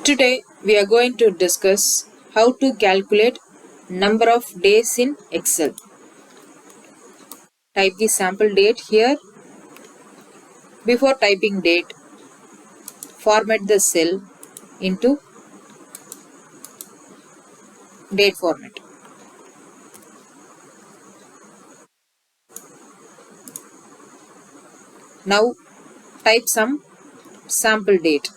Today we are going to discuss how to calculate number of days in Excel. Type the sample date here. Before typing date, format the cell into date format. Now type some sample date.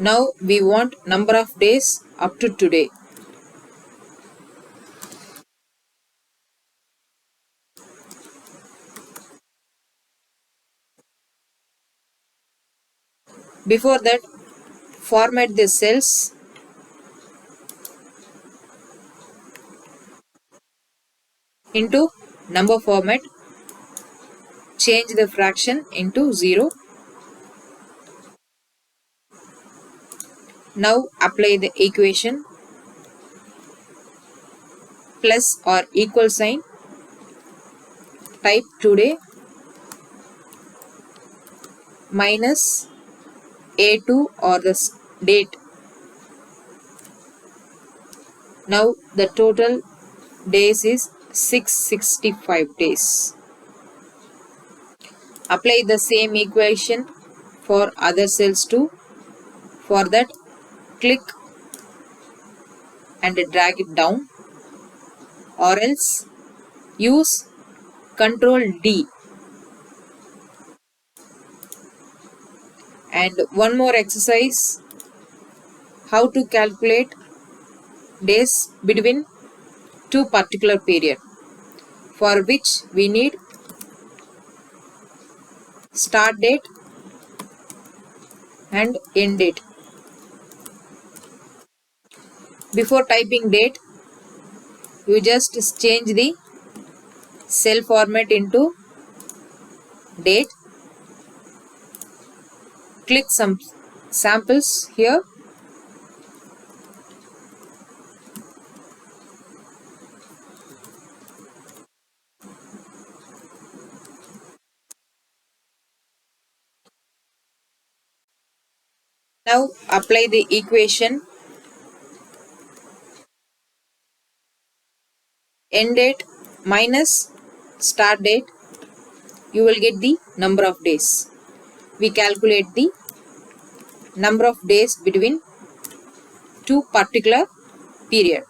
Now we want number of days up to today. Before that, format the cells into number format. Change the fraction into 0. Now apply the equation plus or equal sign. Type today minus A2 or the date. Now the total days is 665 days. Apply the same equation for other cells too. For that, click and drag it down, or else use Ctrl D. And one more exercise, how to calculate days between two particular period, for which we need start date and end date. Before typing date, you just change the cell format into date. Click some samples here. Now apply the equation end date minus start date. You will get the number of days. We calculate the number of days between two particular period.